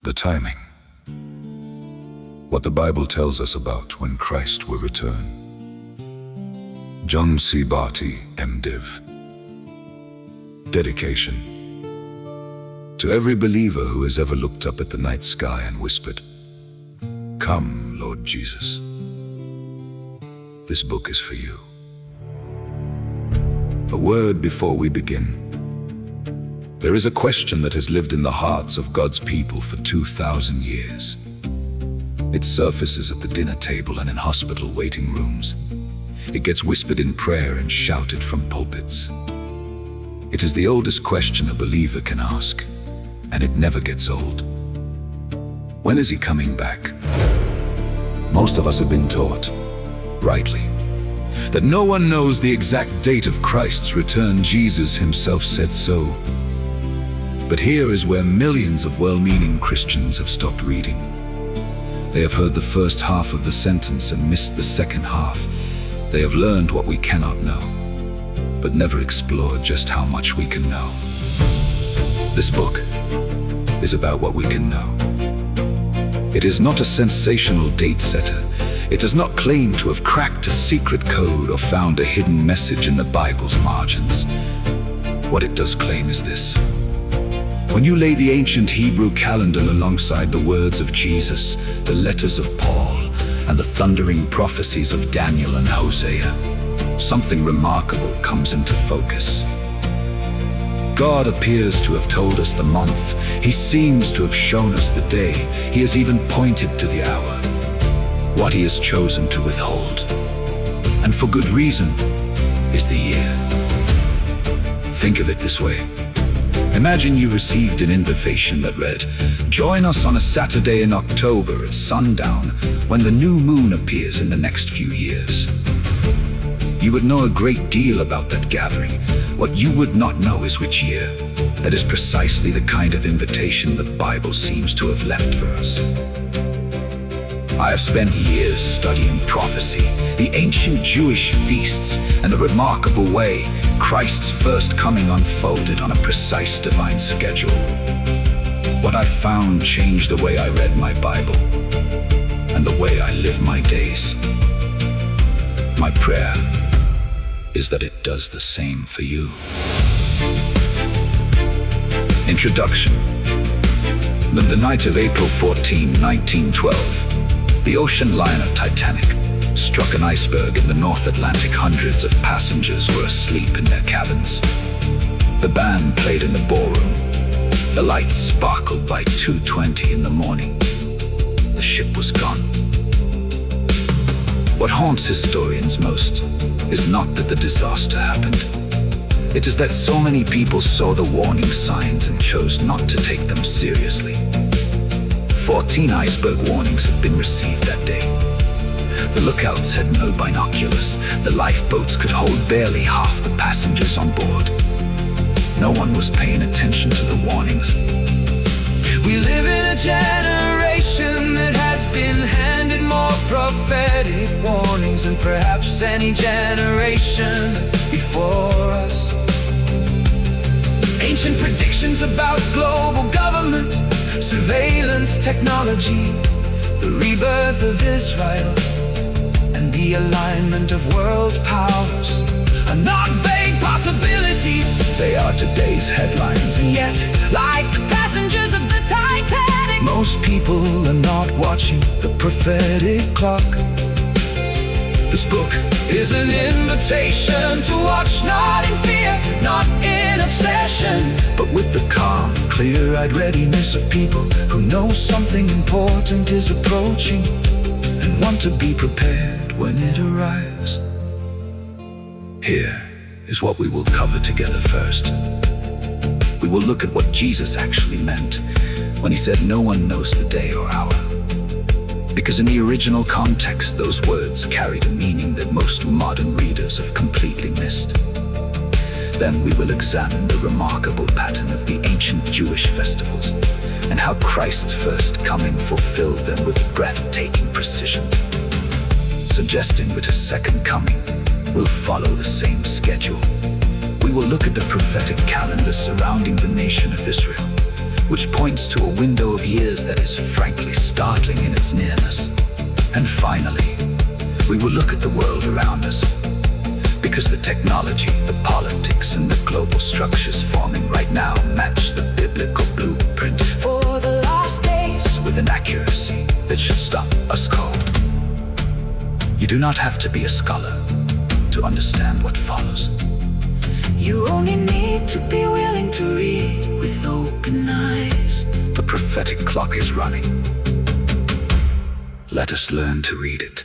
The timing. What the Bible tells us about when Christ will return. John C. Barty, M.Div. Dedication. To every believer who has ever looked up at the night sky and whispered, "Come, Lord Jesus." This book is for you. A word before we begin. There is a question that has lived in the hearts of God's people for 2,000 years. It surfaces at the dinner table and in hospital waiting rooms. It gets whispered in prayer and shouted from pulpits. It is the oldest question a believer can ask, and it never gets old. When is he coming back? Most of us have been taught, rightly, that no one knows the exact date of Christ's return. Jesus himself said so. But here is where millions of well-meaning Christians have stopped reading. They have heard the first half of the sentence and missed the second half. They have learned what we cannot know, but never explored just how much we can know. This book is about what we can know. It is not a sensational date setter. It does not claim to have cracked a secret code or found a hidden message in the Bible's margins. What it does claim is this: when you lay the ancient Hebrew calendar alongside the words of Jesus, the letters of Paul, and the thundering prophecies of Daniel and Hosea, something remarkable comes into focus. God appears to have told us the month. He seems to have shown us the day. He has even pointed to the hour. What he has chosen to withhold, and for good reason, is the year. Think of it this way. Imagine you received an invitation that read, "Join us on a Saturday in October at sundown when the new moon appears in the next few years." You would know a great deal about that gathering. What you would not know is which year. That is precisely the kind of invitation the Bible seems to have left for us. I have spent years studying prophecy, the ancient Jewish feasts, and the remarkable way Christ's first coming unfolded on a precise divine schedule. What I found changed the way I read my Bible and the way I live my days. My prayer is that it does the same for you. Introduction. On the night of April 14, 1912, the ocean liner Titanic struck an iceberg in the North Atlantic. Hundreds of passengers were asleep in their cabins. The band played in the ballroom. The lights sparkled by 2:20 in the morning. The ship was gone. What haunts historians most is not that the disaster happened. It is that so many people saw the warning signs and chose not to take them seriously. 14 iceberg warnings had been received that day. The lookouts had no binoculars. The lifeboats could hold barely half the passengers on board. No one was paying attention to the warnings. We live in a generation that has been handed more prophetic warnings than perhaps any generation before us. Ancient predictions about global government, surveillance technology, the rebirth of Israel, and the alignment of world powers are not vague possibilities. They are today's headlines, and yet, like the passengers of the Titanic, most people are not watching the prophetic clock. This book is an invitation to watch, not in fear, not in obsession, but with the calm, clear-eyed readiness of people who know something important is approaching and want to be prepared when it arrives. Here is what we will cover together first. We will look at what Jesus actually meant when he said no one knows the day or hour. Because in the original context, those words carried a meaning that most modern readers have completely missed. Then we will examine the remarkable pattern of the ancient Jewish festivals and how Christ's first coming fulfilled them with breathtaking precision, suggesting that his second coming will follow the same schedule. We will look at the prophetic calendar surrounding the nation of Israel, which points to a window of years that is frankly startling in its nearness. And finally, we will look at the world around us, because the technology, the politics, and the global structures forming right now match the biblical blueprint for the last days with an accuracy that should stop us cold. You do not have to be a scholar to understand what follows. You only need to be willing to read with open eyes. The prophetic clock is running. Let us learn to read it.